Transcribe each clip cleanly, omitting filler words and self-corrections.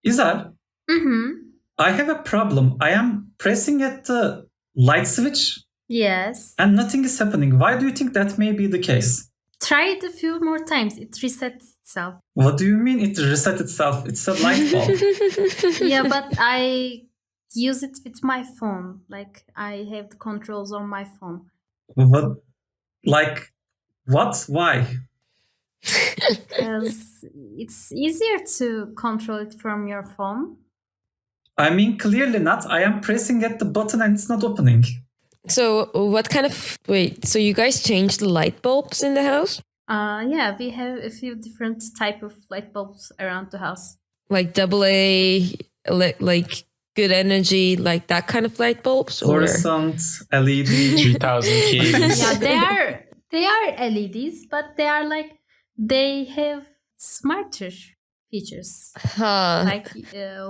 Isar, Mm-hmm. I have a problem. I am pressing at the light switch Yes. and nothing is happening. Why do you think that may be the case? Try it a few more times. It resets itself. What do you mean it reset itself? It's a light bulb. Yeah, but I use it with my phone. Like I have the controls on my phone. What? Like, what? Why? Because it's easier to control it from your phone. I mean, clearly not. I am pressing at the button and it's not opening. So what kind of wait? So you guys changed the light bulbs in the house, Yeah, we have a few different type of light bulbs around the house. like AA, like good energy, like that kind of light bulbs, or Fluorescent, LED. 3000 keys. Yeah, they are LEDs, but they have smarter features. huh? Like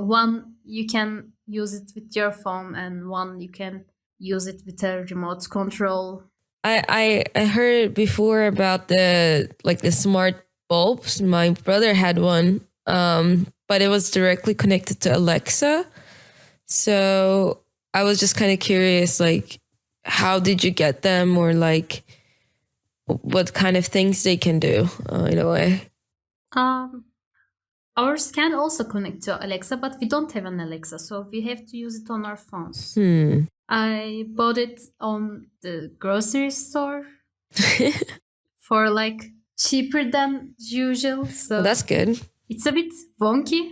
one you can use it with your phone, and one you can use it with a remote control. I heard before about the smart bulbs. My brother had one, but it was directly connected to Alexa. So I was just kind of curious, like, how did you get them, or like, what kind of things they can do in a way? Ours can also connect to Alexa, but we don't have an Alexa, so we have to use it on our phones. I bought it on the grocery store for like cheaper than usual. So Well, that's good. it's a bit wonky.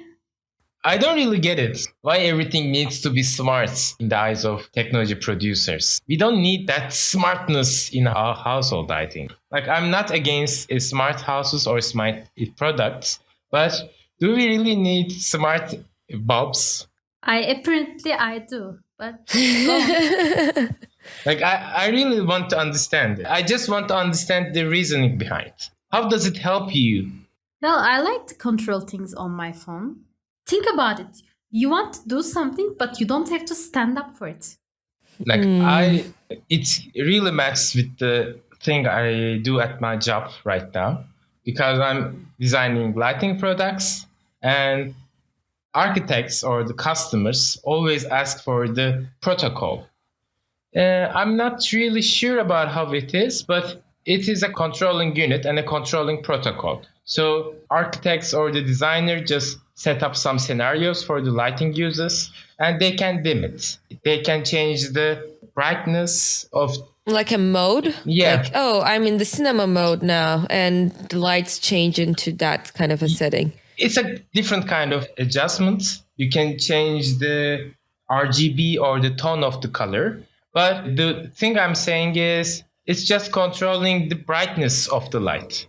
I don't really get it. Why everything needs to be smart in the eyes of technology producers? We don't need that smartness in our household, I think. Like, I'm not against smart houses or smart products, but do we really need smart bulbs? Apparently I do, but Like, I really want to understand. I just want to understand the reasoning behind. How does it help you? well, I like to control things on my phone. Think about it. You want to do something, but you don't have to stand up for it. Like, it really matches with the thing I do at my job right now, because I'm designing lighting products, and architects or the customers always ask for the protocol. I'm not really sure about how it is, but it is a controlling unit and a controlling protocol. So architects or the designer just set up some scenarios for the lighting users, and they can dim it. They can change the brightness of, Like a mode? Yeah. Like, oh, I'm in the cinema mode now, and the lights change into that kind of a setting. it's a different kind of adjustment. You can change the RGB or the tone of the color. But the thing I'm saying is it's just controlling the brightness of the light.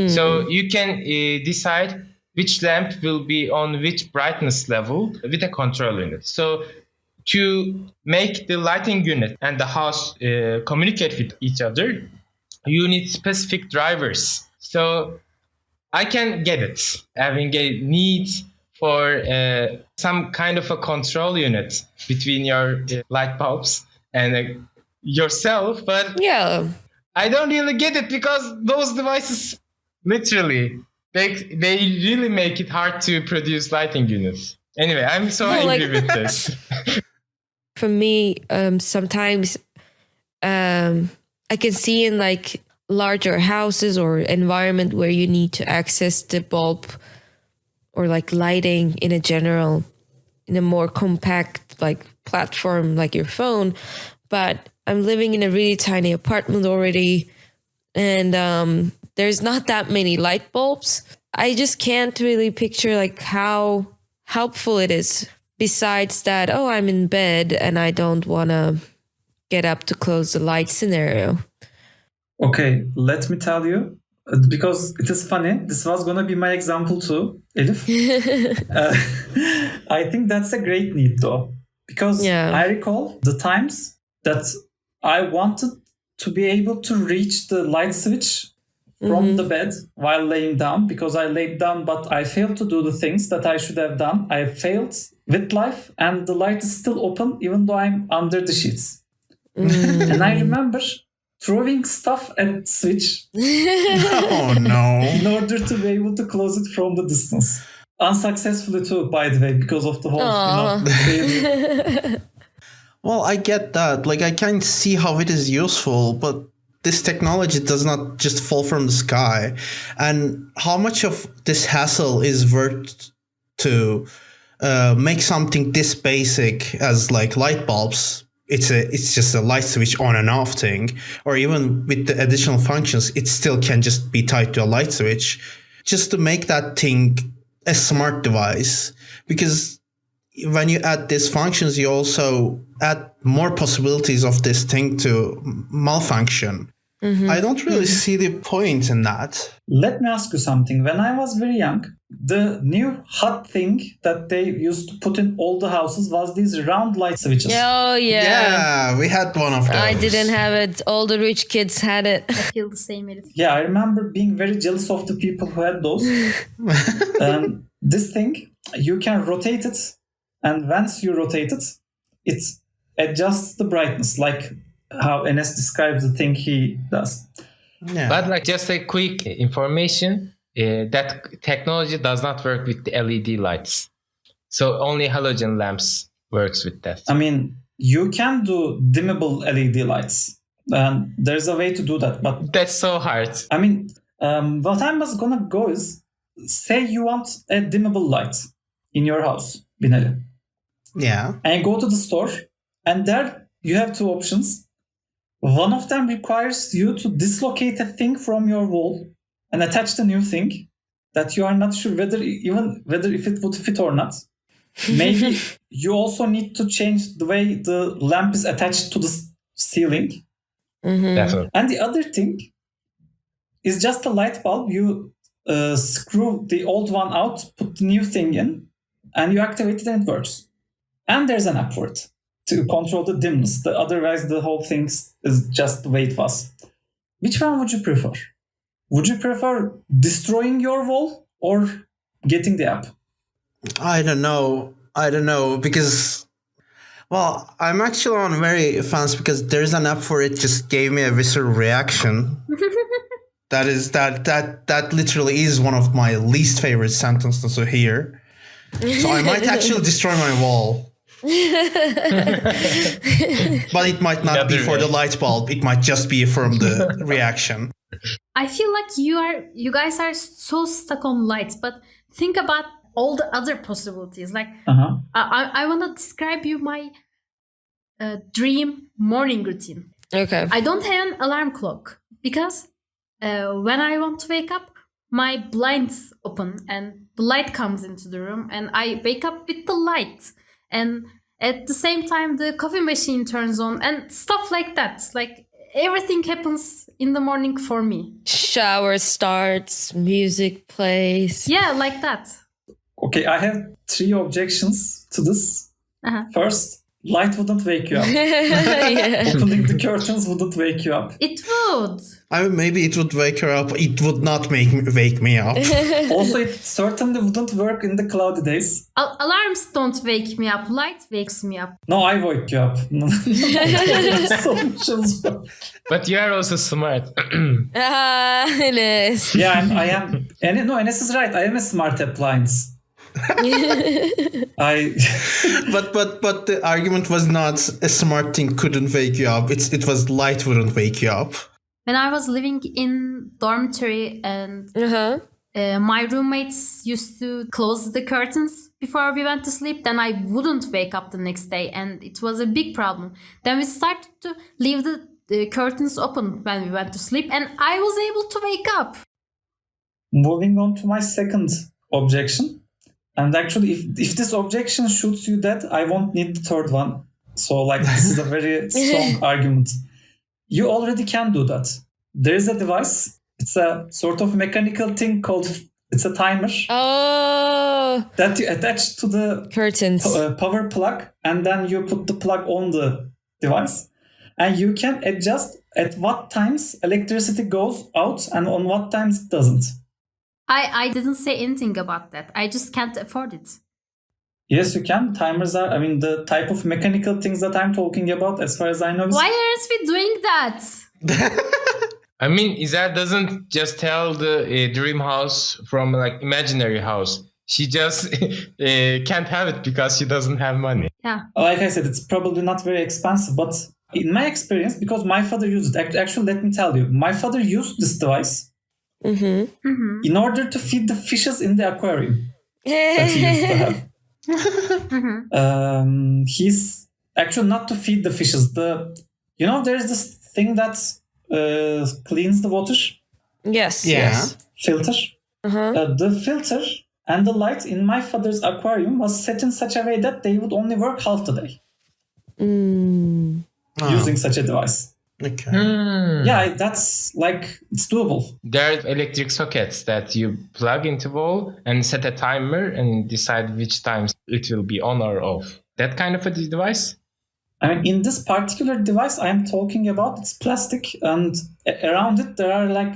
So you can decide which lamp will be on which brightness level with a control unit. So to make the lighting unit and the house communicate with each other, you need specific drivers. So I can get it, having a need for some kind of a control unit between your light bulbs and yourself, but Yeah. I don't really get it because those devices literally they really make it hard to produce lighting units. Anyway, I'm so No, angry like- with this. For me, sometimes I can see in like larger houses or environment where you need to access the bulb or like lighting in a general, in a more compact like platform like your phone. But I'm living in a really tiny apartment already, and there's not that many light bulbs. I just can't really picture like how helpful it is. Besides that, oh, I'm in bed and I don't want to get up to close the light scenario. Okay, let me tell you, because it is funny. This was going to be my example too, Elif. I think that's a great need though, because Yeah. I recall the times that I wanted to be able to reach the light switch from the bed while laying down, because I laid down, but I failed to do the things that I should have done. I failed with life, and the light is still open even though I'm under the sheets. And I remember throwing stuff at switch Oh no. in order to be able to close it from the distance. unsuccessfully too, by the way, because of the whole, failure. Well, I get that. Like, I can see how it is useful, but this technology does not just fall from the sky. And how much of this hassle is worth to make something this basic as like light bulbs? It's just a light switch on and off thing, or even with the additional functions, it still can just be tied to a light switch, just to make that thing a smart device. Because when you add these functions, you also add more possibilities of this thing to malfunction. I don't really see the point in that. Let me ask you something. When I was very young, the new hot thing that they used to put in all the houses was these round light switches. Oh, yeah. Yeah, we had one of those. I didn't have it. All the rich kids had it. I feel the same. Edith. Yeah, I remember being very jealous of the people who had those. This thing, you can rotate it, and once you rotate it, it adjusts the brightness, like how Enes describes the thing he does. Yeah. But like just a quick information, that technology does not work with the LED lights. So only halogen lamps works with that. I mean, you can do dimmable LED lights, and there's a way to do that. But That's so hard. I mean, what I was gonna go is, say you want a dimmable light in your house, Binali, Yeah. and you go to the store, and there you have two options. One of them requires you to dislocate a thing from your wall and attach the new thing that you are not sure whether if it would fit or not. Maybe you also need to change the way the lamp is attached to the ceiling. Definitely. And the other thing is just a light bulb. You screw the old one out, put the new thing in, and you activate it and it works. And there's an app for it to control the dimness. Otherwise, the whole thing is just the way it was. Which one would you prefer? Would you prefer destroying your wall or getting the app? I don't know because, well, I'm actually on very fans because there's an app for it. Just gave me a visceral reaction. That literally is one of my least favorite sentences to hear. So I might actually destroy my wall. But it might not be for the light bulb. It might just be from the reaction. I feel like you guys are so stuck on lights, but think about all the other possibilities. Like I want to describe you my dream morning routine. Okay. I don't have an alarm clock because when I want to wake up, my blinds open and the light comes into the room and I wake up with the light. And at the same time, the coffee machine turns on and stuff like that. Like everything happens in the morning for me. Shower starts, music plays. Yeah, like that. Okay, I have 3 objections to this. First, light wouldn't wake you up. Yeah. Opening the curtains wouldn't wake you up. It would. I mean, maybe it would wake her up. It would not wake me up. Also, it certainly wouldn't work in the cloudy days. Alarms don't wake me up. Light wakes me up. No, I wake you up. Solutions. But you are also smart. Ines. Yeah, I am. Enes is right. I am a smart appliance. But the argument was not a smart thing couldn't wake you up. It was light wouldn't wake you up. When I was living in dormitory and my roommates used to close the curtains before we went to sleep, then I wouldn't wake up the next day and it was a big problem. Then we started to leave the curtains open when we went to sleep and I was able to wake up. Moving on to my second objection. And actually, if this objection shoots you dead, I won't need the third one. So, like, this is a very strong argument. You already can do that. There is a device. It's a sort of mechanical thing called, it's a timer. Oh. That you attach to the Curtains. power plug, and then you put the plug on the device. And you can adjust at what times electricity goes out and on what times it doesn't. I didn't say anything about that. I just can't afford it. Yes, you can. Timers are, the type of mechanical things that I'm talking about, as far as I know. Why aren't we doing that? I mean, Izel doesn't just tell the dream house from like imaginary house. She just can't have it because she doesn't have money. Yeah. Like I said, it's probably not very expensive, but in my experience, because my father used it, actually, let me tell you, my father used this device in order to feed the fishes in the aquarium that he used to have. He's actually not to feed the fishes. There's this thing that cleans the water. Yes. Yeah. Yes. Filter. The filter and the light in my father's aquarium was set in such a way that they would only work half the day using such a device. Okay. Yeah, that's like, it's doable. There are electric sockets that you plug into wall and set a timer and decide which times it will be on or off. That kind of a device? I mean, in this particular device I'm talking about, it's plastic, and around it there are like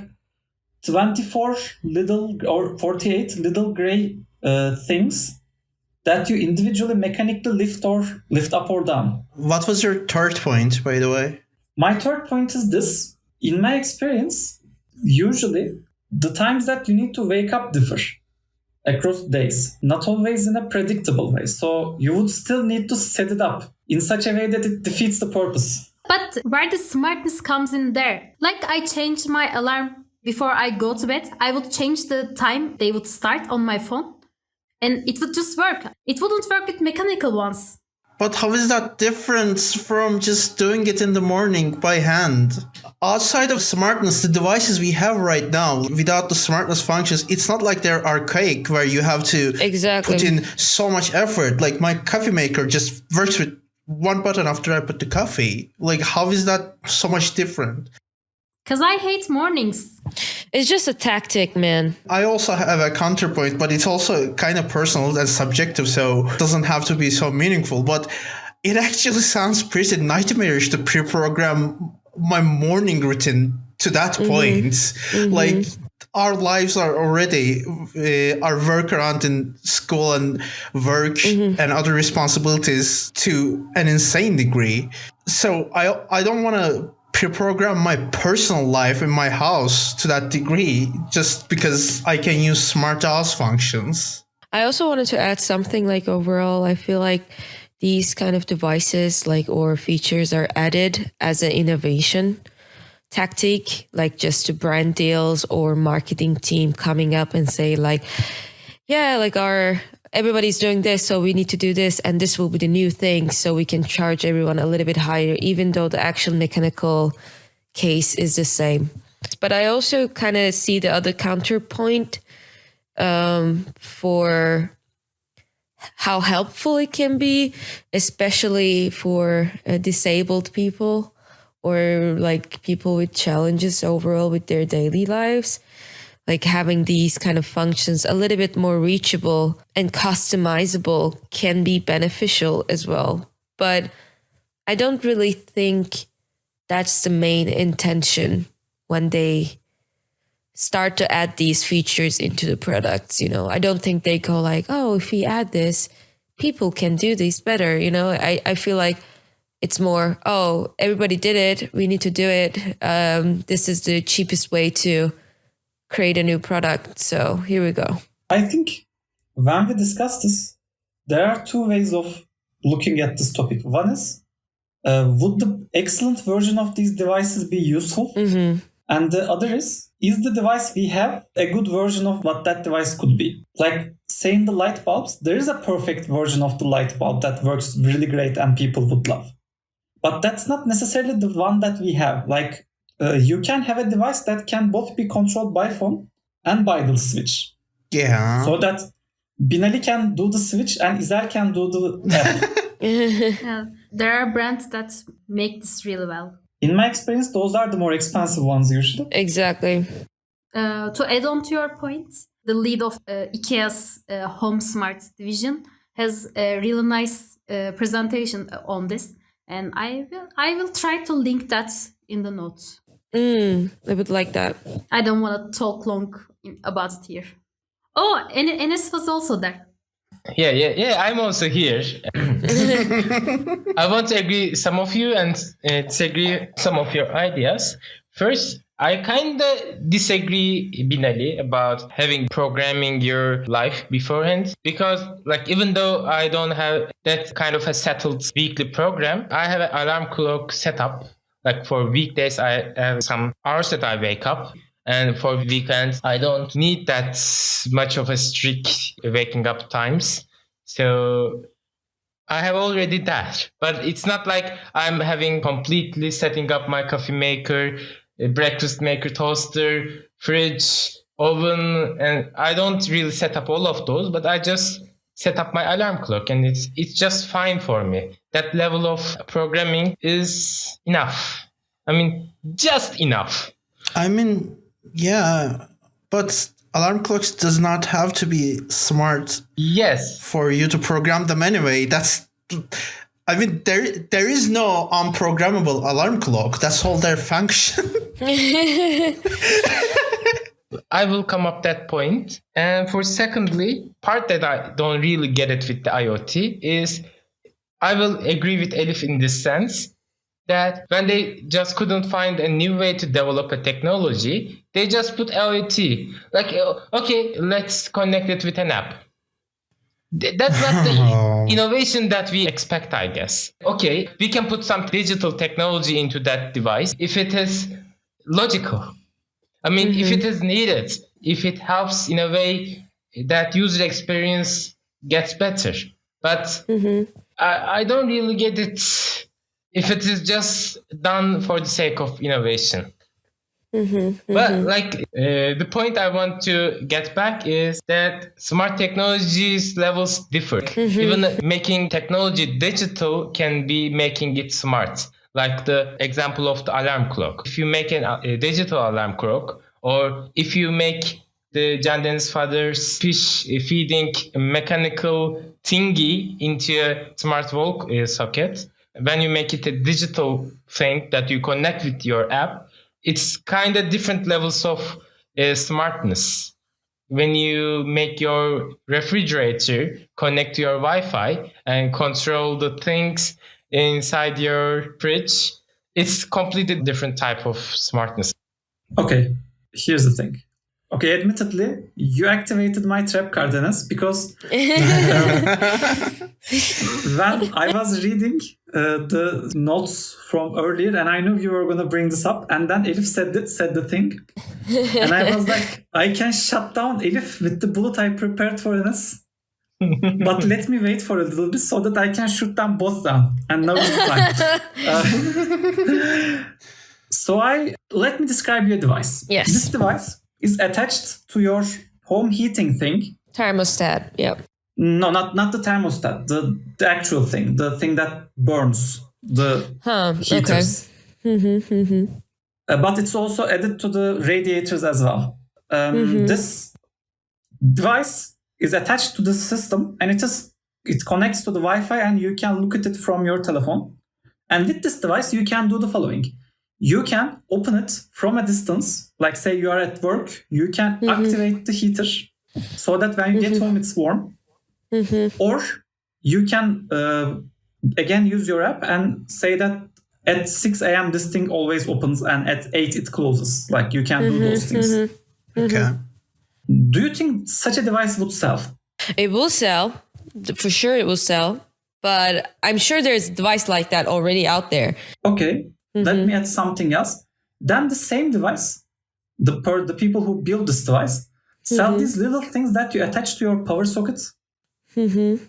24 little or 48 little gray things that you individually mechanically lift up or down. What was your third point, by the way? My third point is this. In my experience, usually the times that you need to wake up differ across days, not always in a predictable way. So you would still need to set it up in such a way that it defeats the purpose. But where the smartness comes in there, like I changed my alarm before I go to bed, I would change the time they would start on my phone and it would just work. It wouldn't work with mechanical ones. But how is that different from just doing it in the morning by hand? Outside of smartness, the devices we have right now, without the smartness functions, it's not like they're archaic where you have to put in so much effort. Like my coffee maker just works with one button after I put the coffee. Like, how is that so much different? Because I hate mornings. It's just a tactic, man. I also have a counterpoint, but it's also kind of personal and subjective, so it doesn't have to be so meaningful. But it actually sounds pretty nightmarish to pre-program my morning routine to that point. Like, our lives are already our work around in school and work and other responsibilities to an insane degree. So I don't want to pre-program my personal life in my house to that degree just because I can use smart house functions. I also wanted to add something like overall, I feel like these kind of devices or features are added as an innovation tactic, like just to brand deals or marketing team coming up and say everybody's doing this, so we need to do this, and this will be the new thing, so we can charge everyone a little bit higher, even though the actual mechanical case is the same. But I also kind of see the other counterpoint for how helpful it can be, especially for disabled people or people with challenges overall with their daily lives. Like having these kind of functions a little bit more reachable and customizable can be beneficial as well. But I don't really think that's the main intention when they start to add these features into the products. I don't think they go if we add this, people can do this better. I feel like it's more, everybody did it, we need to do it. This is the cheapest way to create a new product. So here we go. I think when we discuss this, there are two ways of looking at this topic. One is, would the excellent version of these devices be useful? And the other is the device we have a good version of what that device could be? Like, say in the light bulbs, there is a perfect version of the light bulb that works really great and people would love. But that's not necessarily the one that we have. You can have a device that can both be controlled by phone and by the switch. Yeah. So that Binali can do the switch and Izel can do the app. Yeah, there are brands that make this really well. In my experience, those are the more expensive ones usually. Exactly. To add on to your point, the lead of IKEA's Home Smart division has a really nice presentation on this. And I will try to link that in the notes. I would like that. I don't want to talk long about it here. Oh, and Enes was also there. Yeah. I'm also here. I want to agree some of you and disagree some of your ideas. First, I kind of disagree, Binali, about having programming your life beforehand, because like even though I don't have that kind of a settled weekly program, I have an alarm clock set up. Like for weekdays, I have some hours that I wake up. And for weekends, I don't need that much of a strict waking up times. So I have already that, but it's not like I'm having completely setting up my coffee maker, breakfast maker, toaster, fridge, oven, and I don't really set up all of those, but I just set up my alarm clock, and it's just fine for me. That level of programming is enough. I mean, just enough. I mean, yeah, but alarm clocks does not have to be smart Yes. for you to program them anyway. I mean, there is no unprogrammable alarm clock. That's all their function. I will come up that point. And for secondly, part that I don't really get it with the IoT is I will agree with Elif in this sense that when they just couldn't find a new way to develop a technology, they just put IoT. Like, okay, let's connect it with an app. That's not the innovation that we expect, I guess. Okay, we can put some digital technology into that device if it is logical. I mean, if it is needed, if it helps in a way that user experience gets better. But I don't really get it if it is just done for the sake of innovation. But like the point I want to get back is that smart technologies levels differ. Even making technology digital can be making it smart. Like the example of the alarm clock. If you make a digital alarm clock, or if you make the Canden's father's fish feeding mechanical thingy into a smart wall socket, when you make it a digital thing that you connect with your app, it's kind of different levels of smartness. When you make your refrigerator connect to your Wi-Fi and control the things inside your fridge, it's completely different type of smartness. Okay, here's the thing. Okay, admittedly, you activated my trap card, Enes, because when I was reading the notes from earlier, and I knew you were going to bring this up, and then Elif said the thing, and I was like, I can shut down Elif with the bullet I prepared for Enes, but let me wait for a little bit so that I can shoot them both down, and now is the time. So let me describe your device. Yes. This device is attached to your home heating thing. Thermostat, yep. No, not the thermostat. The actual thing. The thing that burns the heaters. Okay. But it's also added to the radiators as well. This device is attached to the system, and it connects to the Wi-Fi, and you can look at it from your telephone. And with this device, you can do the following. You can open it from a distance, like say you are at work, you can activate the heater so that when you get home it's warm. Or you can again use your app and say that at 6 a.m. this thing always opens and at 8 it closes. Like you can do those things. Okay. Do you think such a device would sell? It will sell. For sure it will sell. But I'm sure there's a device like that already out there. Okay. Let me add something else. Then the same device, the people who build this device, sell these little things that you attach to your power sockets in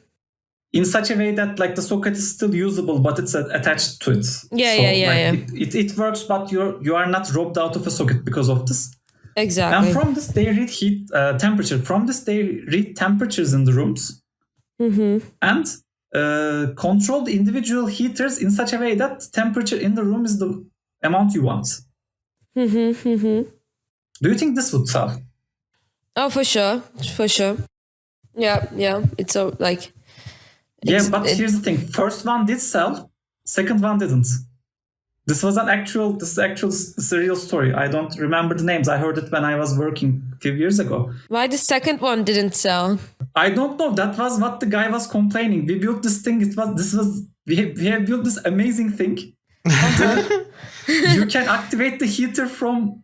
such a way that like the socket is still usable, but it's attached to it. Yeah. It works, but you are not robbed out of a socket because of this. Exactly. And from this, they read temperature. From this, they read temperatures in the rooms and control the individual heaters in such a way that temperature in the room is the amount you want. Do you think this would sell? Oh, for sure. Yeah. It's so like. But here's the thing: first one did sell, second one didn't. This is a real story. I don't remember the names. I heard it when I was working a few years ago. Why the second one didn't sell? I don't know. That was what the guy was complaining. We built this thing. We have built this amazing thing. You can activate the heater from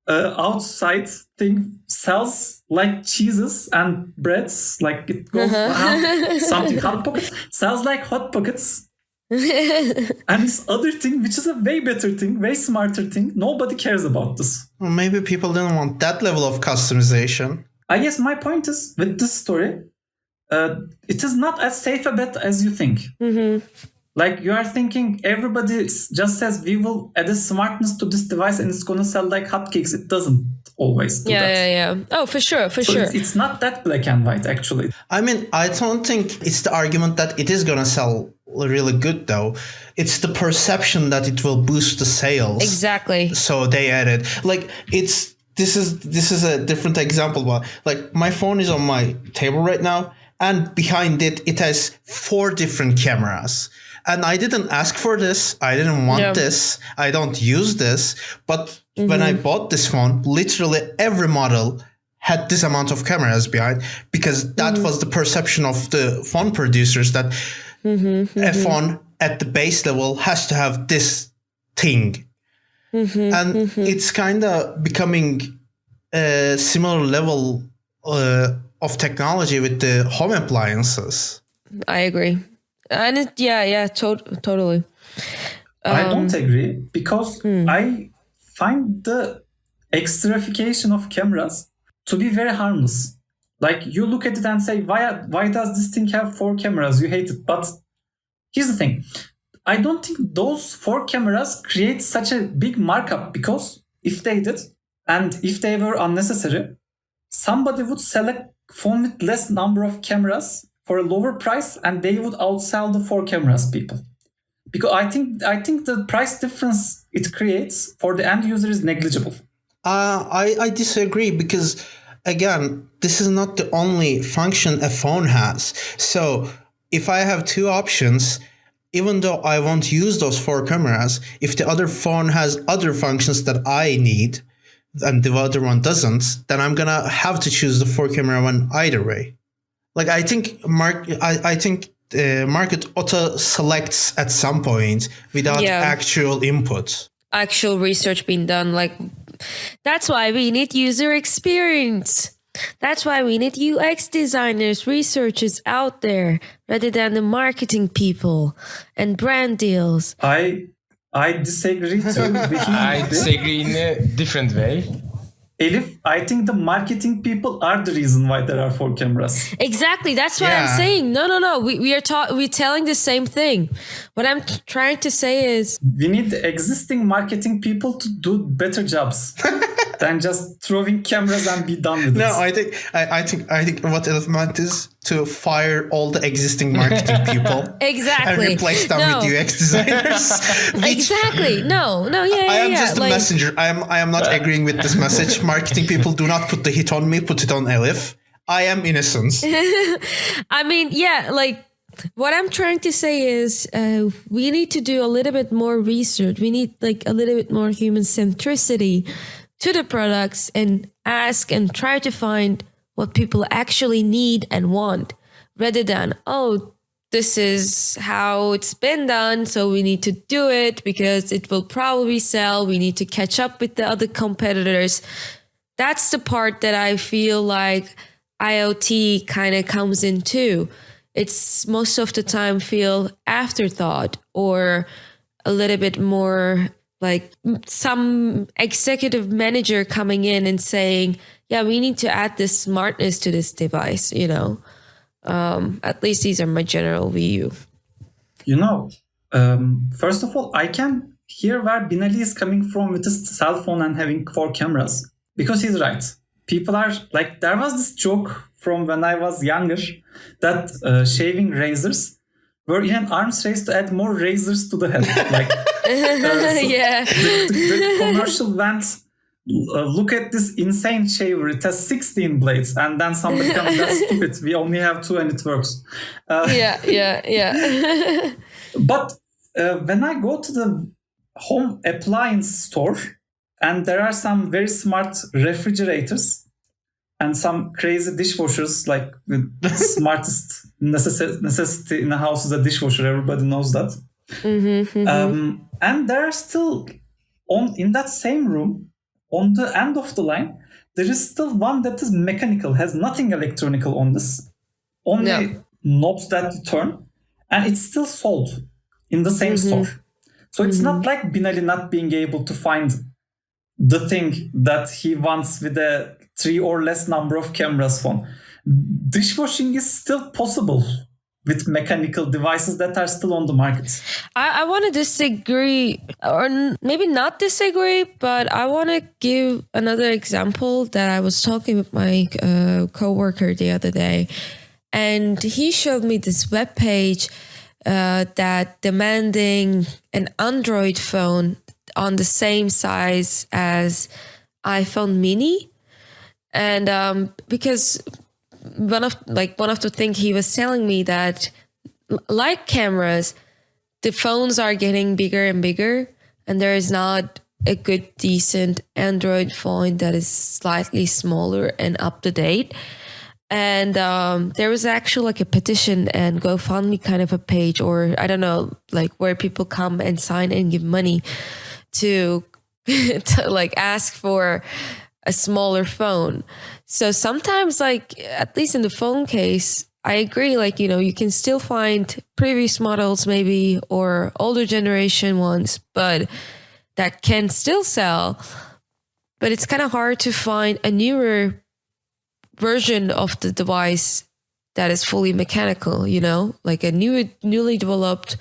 outside thing sells like cheeses and breads, like it goes around something. Hot Pockets sells like Hot Pockets. And this other thing, which is a way better thing, way smarter thing, nobody cares about this. Well, maybe people didn't want that level of customization. I guess my point is, with this story, it is not as safe a bet as you think. Like, you are thinking everybody just says we will add a smartness to this device and it's going to sell like hotcakes. It doesn't always do that. Yeah. Oh, for sure. So it's not that black and white, actually. I mean, I don't think it's the argument that it is going to sell really good, though. It's the perception that it will boost the sales. Exactly. So they added, like, this is a different example, but like my phone is on my table right now, and behind it has 4 different cameras. And I didn't ask for this. I didn't want this. I don't use this. But when I bought this phone, literally every model had this amount of cameras behind, because that was the perception of the phone producers, that a phone at the base level has to have this thing. And it's kind of becoming a similar level of technology with the home appliances. I agree. And totally. I don't agree, because I find the extraification of cameras to be very harmless. Like, you look at it and say, why does this thing have 4 cameras? You hate it. But here's the thing. I don't think those 4 cameras create such a big markup, because if they did, and if they were unnecessary, somebody would sell a phone with less number of cameras for a lower price, and they would outsell the 4 cameras people. Because I think the price difference it creates for the end user is negligible. I disagree, because again, this is not the only function a phone has. So if I have 2 options, even though I won't use those 4 cameras, if the other phone has other functions that I need and the other one doesn't, then I'm gonna have to choose the 4 camera one either way. Like, I think market auto selects at some point without actual input. Actual research being done. Like, that's why we need user experience. That's why we need UX designers, researchers out there, rather than the marketing people and brand deals. I disagree too. I disagree in a different way. Elif, I think the marketing people are the reason why there are 4 cameras. Exactly. That's what I'm saying. No. We're telling the same thing. What I'm trying to say is, we need the existing marketing people to do better jobs than just throwing cameras and be done with it. No, I think what Elif meant is to fire all the existing marketing people. Exactly. And replace them with UX designers. Exactly. No. Yeah. I am just the messenger. I am not agreeing with this message. Marketing people, do not put the hit on me. Put it on Elif. I am innocent. I mean, like, what I'm trying to say is we need to do a little bit more research. We need like a little bit more human centricity to the products, and ask and try to find what people actually need and want, rather than, this is how it's been done, so we need to do it because it will probably sell. We need to catch up with the other competitors. That's the part that I feel like IoT kind of comes into. It's most of the time feel afterthought, or a little bit more like some executive manager coming in and saying, we need to add this smartness to this device, At least these are my general view. First of all, I can hear where Binali is coming from with his cell phone and having 4 cameras. Because he's right. People are like, there was this joke from when I was younger that shaving razors were in an arms race to add more razors to the head. Like, the commercial went, look at this insane shaver. It has 16 blades. And then somebody comes, that's stupid. We only have 2 and it works. But when I go to the home appliance store, and there are some very smart refrigerators and some crazy dishwashers, like the smartest necessity in the house is a dishwasher. Everybody knows that. And there are still, in that same room, on the end of the line, there is still one that is mechanical, has nothing electronical on this, only knobs that you turn, and it's still sold in the same store. So it's not like Binali not being able to find the thing that he wants with a 3 or less number of cameras phone. Dishwashing is still possible with mechanical devices that are still on the market. I want to disagree, or maybe not disagree, but I want to give another example that I was talking with my coworker the other day, and he showed me this webpage that demanding an Android phone on the same size as iPhone mini. And because one of the things he was telling me that, like cameras, the phones are getting bigger and bigger, and there is not a good, decent Android phone that is slightly smaller and up to date. And there was actually like a petition and GoFundMe kind of a page, or I don't know, like where people come and sign and give money to like ask for a smaller phone. So sometimes, like, at least in the phone case, I agree, like, you know, you can still find previous models maybe or older generation ones, but that can still sell. But it's kind of hard to find a newer version of the device that is fully mechanical, you know, like a newly developed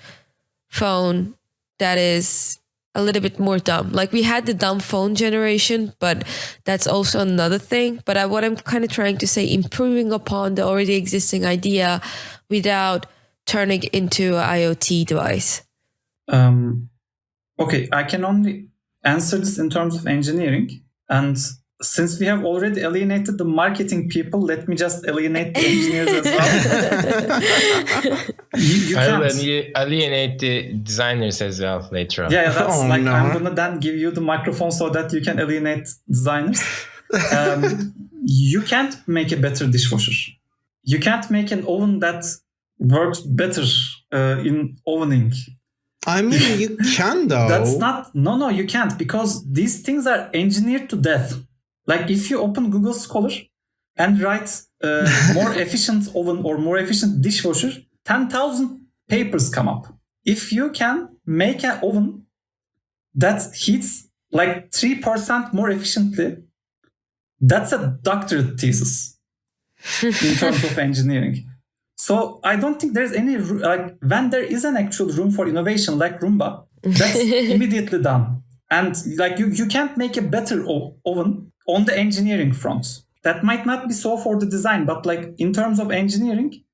phone that is a little bit more dumb. Like we had the dumb phone generation, but that's also another thing. But what I'm kind of trying to say, improving upon the already existing idea without turning it into an IoT device. Okay, I can only answer this in terms of engineering. And since we have already alienated the marketing people, let me just alienate the engineers as well. you I will can't. alienate the designers as well later on. Yeah, that's I'm no. gonna then give you the microphone so that you can alienate designers. You can't make a better dishwasher. You can't make an oven that works better in ovening. I mean, you can though. That's not. No, you can't, because these things are engineered to death. Like if you open Google Scholar and write more efficient oven or more efficient dishwasher, 10,000 papers come up. If you can make an oven that heats like 3% more efficiently, that's a doctorate thesis in terms of engineering. So I don't think there's any, like when there is an actual room for innovation like Roomba, that's immediately done. And like you can't make a better oven on the engineering front. That might not be so for the design, but like in terms of engineering,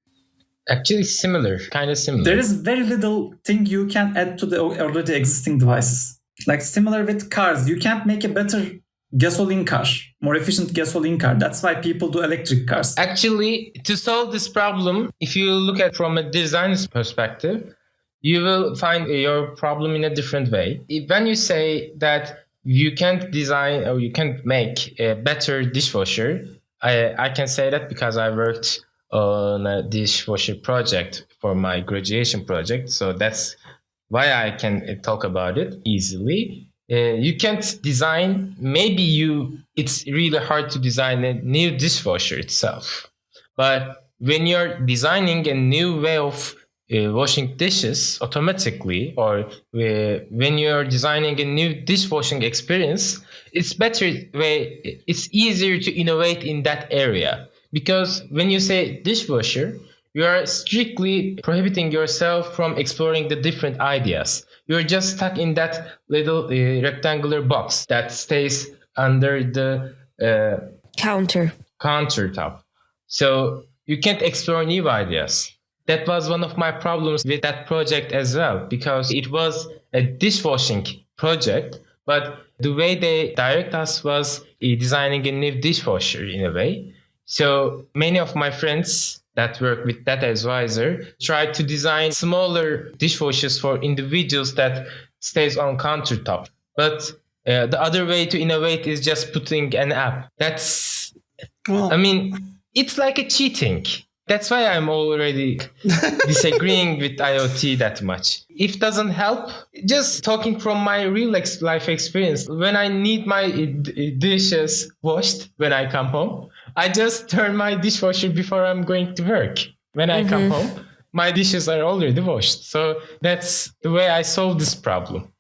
actually similar, kind of similar. there is very little thing you can add to the already existing devices. Like similar with cars, you can't make a better gasoline car, more efficient gasoline car. That's why people do electric cars. Actually, to solve this problem, if you look at from a designer's perspective, you will find your problem in a different way. When you say that you can't design or you can't make a better dishwasher, I can say that because I worked on a dishwasher project for my graduation project. So that's why I can talk about it easily. You can't design, it's really hard to design a new dishwasher itself. But when you're designing a new way of washing dishes automatically, or when you're designing a new dishwashing experience, it's easier to innovate in that area. Because when you say dishwasher, you are strictly prohibiting yourself from exploring the different ideas. You're just stuck in that little rectangular box that stays under the countertop. So you can't explore new ideas. That was one of my problems with that project as well, because it was a dishwashing project, but the way they direct us was designing a new dishwasher in a way. So many of my friends that work with that advisor tried to design smaller dishwashers for individuals that stays on countertop. But the other way to innovate is just putting an app. It's like a cheating. That's why I'm already disagreeing with IoT that much. If it doesn't help, just talking from my real life experience, when I need my dishes washed when I come home, I just turn my dishwasher before I'm going to work. When I come home, my dishes are already washed. So that's the way I solve this problem.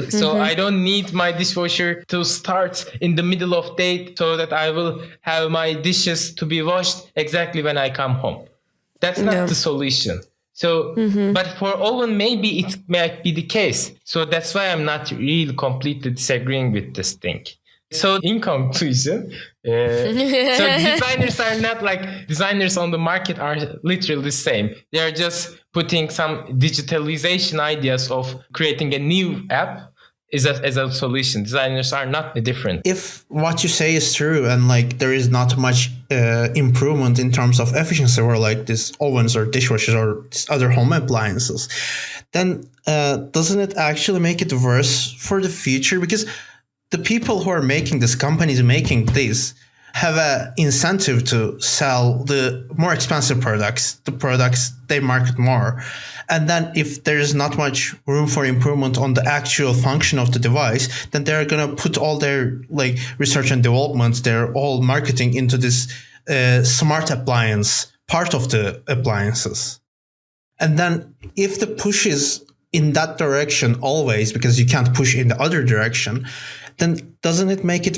So I don't need my dishwasher to start in the middle of day so that I will have my dishes to be washed exactly when I come home. That's not the solution. So, but for oven, maybe it might be the case. So that's why I'm not really completely disagreeing with this thing. So in conclusion, so designers are not like designers on the market are literally the same. They are just putting some digitalization ideas of creating a new app as a solution. Designers are not different. If what you say is true and like there is not much improvement in terms of efficiency or like these ovens or dishwashers or other home appliances, then doesn't it actually make it worse for the future? Because the people who are making this, companies making this, have an incentive to sell the more expensive products, the products they market more. And then if there is not much room for improvement on the actual function of the device, then they're going to put all their like research and development, their all marketing into this smart appliance part of the appliances. And then if the push is in that direction always, because you can't push in the other direction, then doesn't it make it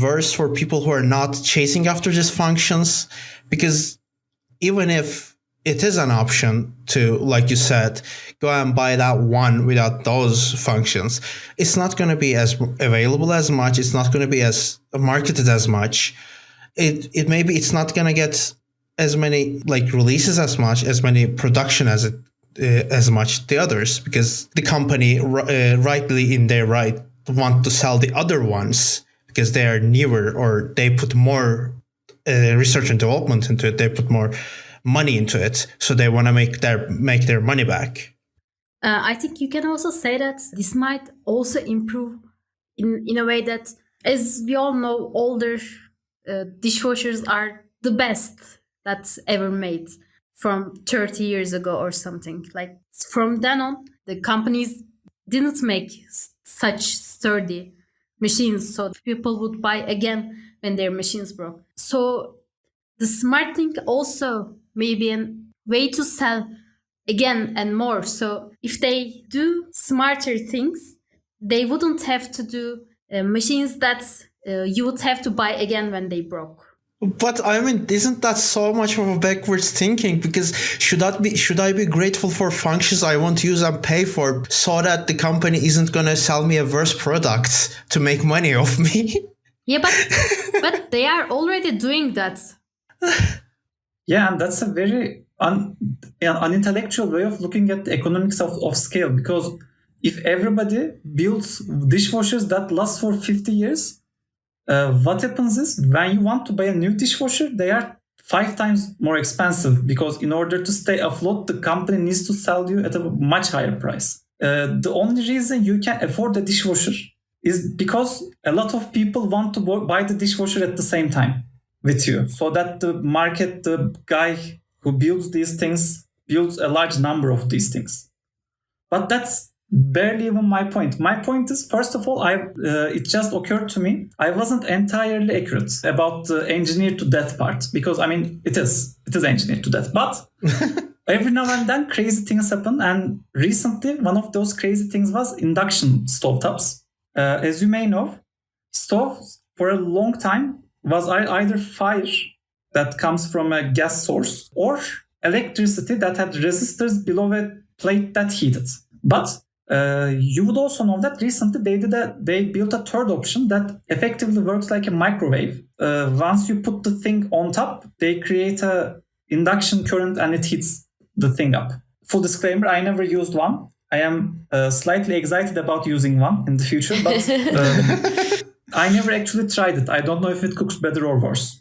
worse for people who are not chasing after these functions? Because even if it is an option to, like you said, go and buy that one without those functions, it's not going to be as available as much. It's not going to be as marketed as much. It maybe it's not going to get as many like releases as much, as many production as much the others, because the company rightly in their right want to sell the other ones because they are newer or they put more research and development into it. They put more money into it, so they want to make their money back. I think you can also say that this might also improve in a way that, as we all know, older dishwashers are the best that's ever made from 30 years ago or something. Like from then on, the companies didn't make such sturdy machines, so people would buy again when their machines broke. So the smart thing also may be a way to sell again and more. So if they do smarter things, they wouldn't have to do machines that you would have to buy again when they broke. But I mean, isn't that so much of a backwards thinking? Because should I be grateful for functions I won't use and pay for, so that the company isn't gonna sell me a worse product to make money off me? Yeah, but they are already doing that. Yeah, and that's a very unintellectual way of looking at the economics of scale. Because if everybody builds dishwashers that last for 50 years, what happens is when you want to buy a new dishwasher, they are 5 times more expensive, because in order to stay afloat, the company needs to sell you at a much higher price. The only reason you can afford a dishwasher is because a lot of people want to buy the dishwasher at the same time with you, so that the guy who builds these things builds a large number of these things. But that's barely even my point. My point is, first of all, it just occurred to me, I wasn't entirely accurate about the engineer to death part, because I mean it is engineered to death, but every now and then crazy things happen, and recently one of those crazy things was induction stovetops. As you may know, stoves for a long time was either fire that comes from a gas source or electricity that had resistors below a plate that heated. But you would also know that recently they built a third option that effectively works like a microwave. Once you put the thing on top, they create a induction current and it heats the thing up. Full disclaimer, I never used one. I am slightly excited about using one in the future, but I never actually tried it. I don't know if it cooks better or worse.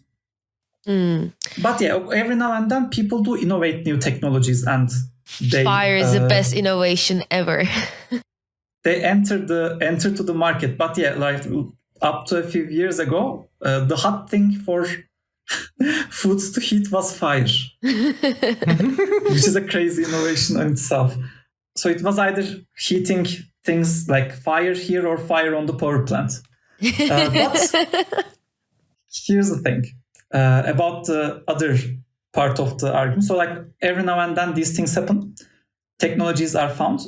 But yeah, every now and then people do innovate new technologies, and fire is the best innovation ever. They enter to the market. But yeah, like up to a few years ago, the hot thing for foods to heat was fire, which is a crazy innovation in itself. So it was either heating things like fire here or fire on the power plant. But here's the thing about the other part of the argument. So like every now and then these things happen. Technologies are found.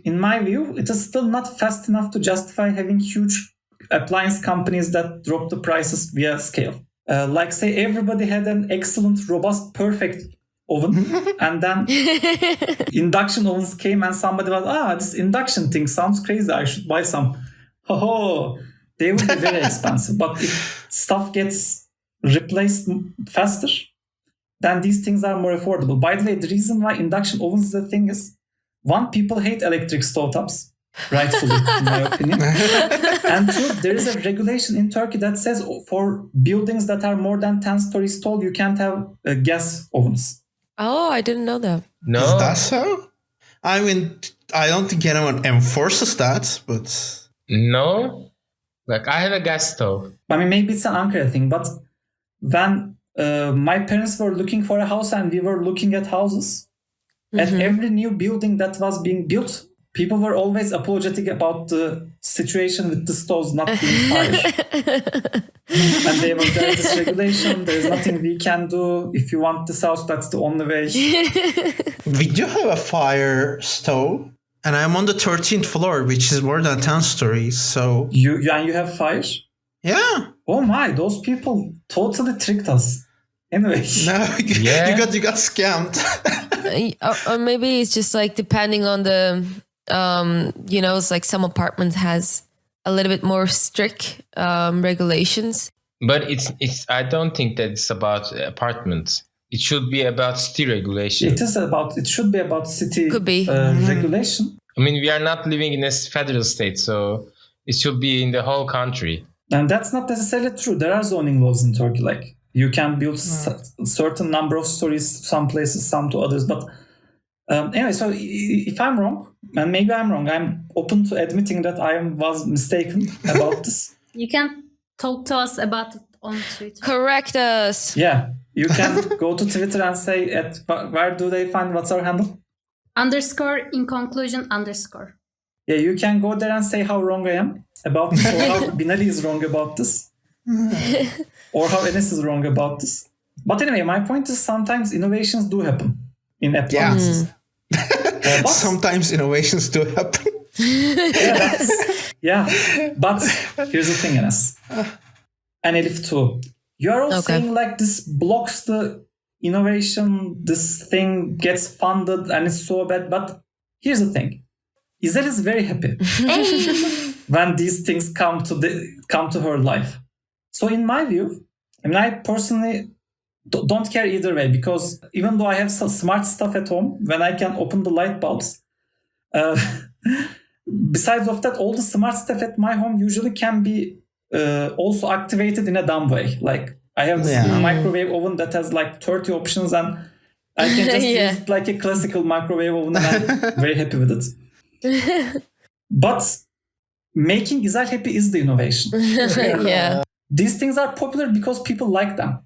In my view, it is still not fast enough to justify having huge appliance companies that drop the prices via scale. Like say everybody had an excellent, robust, perfect oven, and then induction ovens came and somebody was, this induction thing sounds crazy, I should buy some. They would be very expensive. But if stuff gets replaced faster, then these things are more affordable. By the way, the reason why induction ovens is a thing is, one, people hate electric stovetops, rightfully, in my opinion. And two, there is a regulation in Turkey that says for buildings that are more than 10 stories tall, you can't have gas ovens. Oh, I didn't know that. No. Is that so? I mean, I don't think anyone enforces that, but... No. Like, I have a gas stove. I mean, maybe it's an Ankara thing, but when my parents were looking for a house and we were looking at houses, at every new building that was being built, people were always apologetic about the situation with the stoves not being fire. And there is this regulation, there is nothing we can do. If you want this house, that's the only way. We do have a fire stove, and I'm on the 13th floor, which is more than 10 stories, so... You have fire? Yeah. Oh my, those people totally tricked us. Anyway. No, Yeah. you got scammed. Or maybe it's just like depending on the, it's like some apartment has a little bit more strict regulations. But it's. I don't think that it's about apartments. It should be about city regulation. It should be about city Could be. regulation. I mean, we are not living in a federal state, so it should be in the whole country. And that's not necessarily true. There are zoning laws in Turkey, like you can build certain number of stories, some places, some to others. But anyway, so if I'm wrong, and maybe I'm wrong, I'm open to admitting that I was mistaken about this. You can talk to us about it on Twitter. Correct us. Yeah, you can go to Twitter and say, where do they find, what's our handle? _inconclusion_. Yeah, you can go there and say how wrong I am about this, or how Binali is wrong about this, or how Enes is wrong about this. But anyway, my point is sometimes innovations do happen in appliances. But Sometimes innovations do happen. But here's the thing, Enes. And Elif too. You are all saying like this blocks the innovation, this thing gets funded and it's so bad. But here's the thing. Izel is very happy when these things come to her life. So in my view, I mean, I personally don't care either way, because even though I have some smart stuff at home, when I can open the light bulbs, besides of that, all the smart stuff at my home usually can be also activated in a dumb way. Like I have this microwave oven that has like 30 options, and I can just use it like a classical microwave oven, and I'm very happy with it. But making Izel happy is the innovation. Yeah. These things are popular because people like them,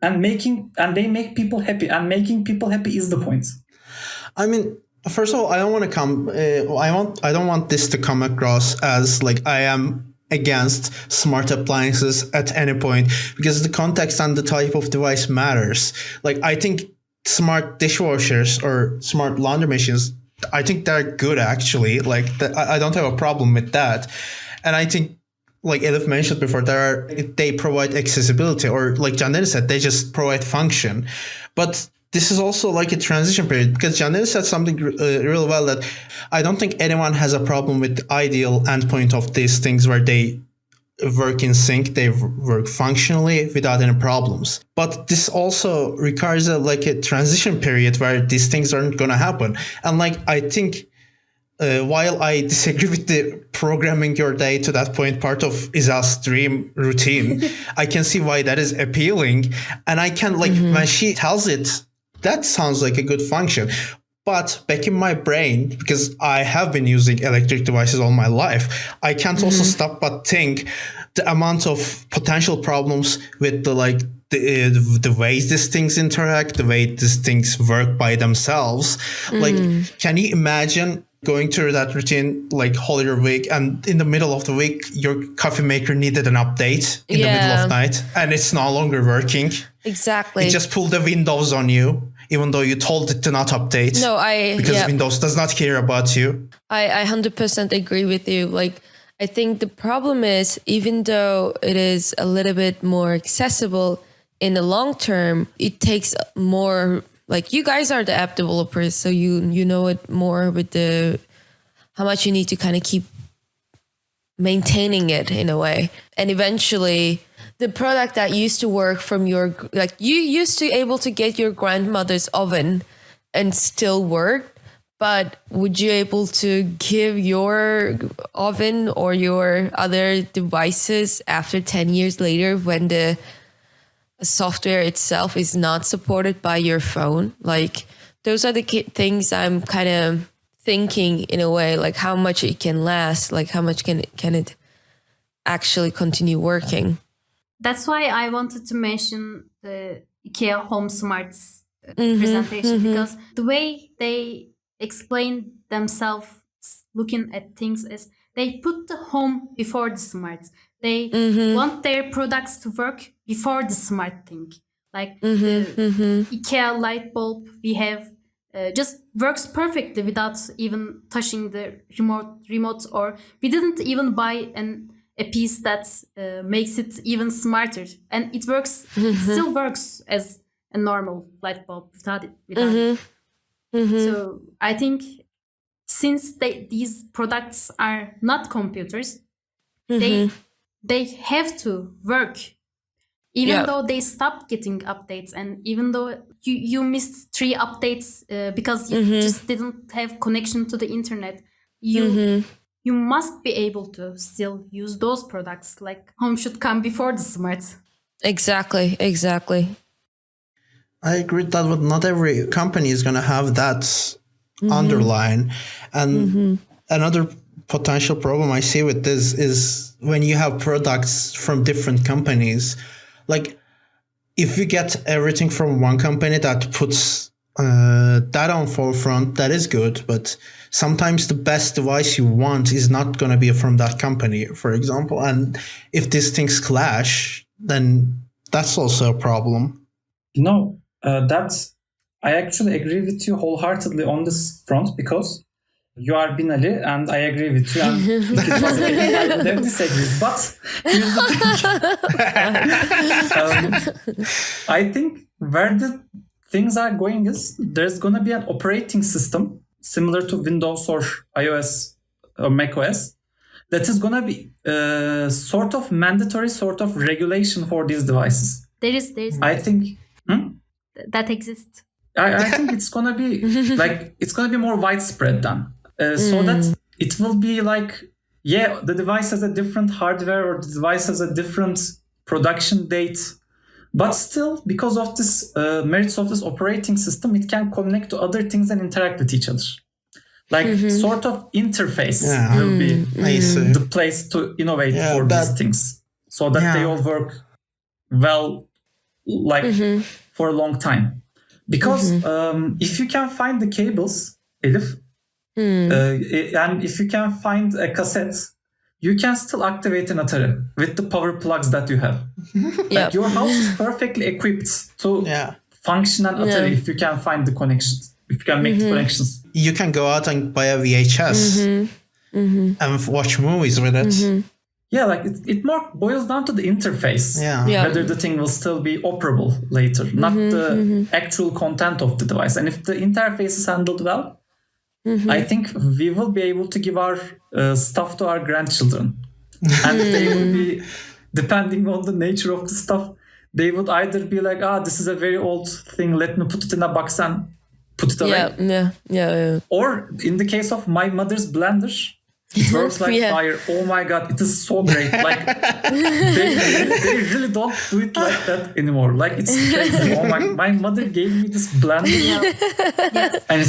and they make people happy, and making people happy is the point. I mean, first of all, I don't want to I don't want this to come across as like I am against smart appliances at any point, because the context and the type of device matters. Like I think smart dishwashers or smart laundry machines, I think they're good actually. Like I don't have a problem with that, and I think, like Elif mentioned before, they provide accessibility, or like Janelle said, they just provide function. But this is also like a transition period, because Janelle said something real well, that I don't think anyone has a problem with the ideal endpoint of these things where they work in sync, they work functionally without any problems. But this also requires a transition period where these things aren't going to happen. And like I think while I disagree with the programming your day to that point part of Izel's dream routine, I can see why that is appealing. And I can when she tells it, that sounds like a good function. But back in my brain, because I have been using electric devices all my life, I can't also stop but think the amount of potential problems with the the ways these things interact, the way these things work by themselves. Like, can you imagine going through that routine, like whole your week, and in the middle of the week, your coffee maker needed an update in the middle of night, and it's no longer working. Exactly. It just pulled the Windows on you, even though you told it to not update. Because Windows does not care about you. I 100% agree with you. Like, I think the problem is, even though it is a little bit more accessible in the long term, it takes more. Like, you guys are the app developers, so you know it more with the how much you need to kind of keep maintaining it in a way. And eventually, the product that used to work from your, like, you used to able to get your grandmother's oven and still work, but would you able to give your oven or your other devices after 10 years later when the software itself is not supported by your phone? Like, those are the things I'm kind of thinking in a way, like how much it can last, like how much can it actually continue working. That's why I wanted to mention the IKEA Home Smarts presentation, because the way they explain themselves looking at things is they put the home before the smart. They want their products to work before the smart thing. Like the IKEA light bulb we have just works perfectly without even touching the remote, or we didn't even buy a piece that makes it even smarter. And it works, it still works as a normal light bulb without it. So I think since these products are not computers, they have to work, even though they stopped getting updates, and even though you missed 3 updates because you just didn't have connection to the internet, you must be able to still use those products. Like, home should come before the smart. Exactly. I agree that not every company is going to have that underline. And another potential problem I see with this is when you have products from different companies. Like, if you get everything from one company that puts that on forefront, that is good. But sometimes the best device you want is not going to be from that company, for example. And if these things clash, then that's also a problem. No, I actually agree with you wholeheartedly on this front, because you are Binali and I agree with you. And if it was me, I would have disagreed. But here's the thing. I think where the things are going is there's going to be an operating system similar to Windows or iOS or macOS that is going to be sort of mandatory, sort of regulation for these devices. There is. I think that exists. I think it's gonna be like it's gonna be more widespread then, so that it will be like, the device has a different hardware or the device has a different production date, but still, because of this merits of this operating system, it can connect to other things and interact with each other. Like sort of interface will be the place to innovate for these things, so that they all work well, like for a long time. Because if you can find the cables, Elif, and if you can find a cassette, you can still activate an Atari with the power plugs that you have. Like, your house is perfectly equipped to function an Atari if you can find the connections, if you can make the connections. You can go out and buy a VHS and watch movies with it. Yeah, like it more boils down to the interface. Whether the thing will still be operable later, not the actual content of the device. And if the interface is handled well, I think we will be able to give our stuff to our grandchildren. And they will be, depending on the nature of the stuff, they would either be like, this is a very old thing, let me put it in a box and put it away. Yeah. Or in the case of my mother's blender, it works like fire. Oh my god, it is so great. Like, they really don't do it like that anymore. Like, it's crazy. Oh my mother gave me this blender, and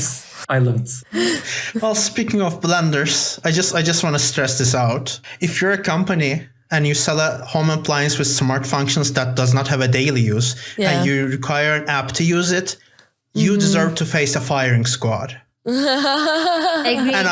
I love it. Well, speaking of blenders, I just want to stress this out. If you're a company and you sell a home appliance with smart functions that does not have a daily use, and you require an app to use it, you deserve to face a firing squad. Agree. And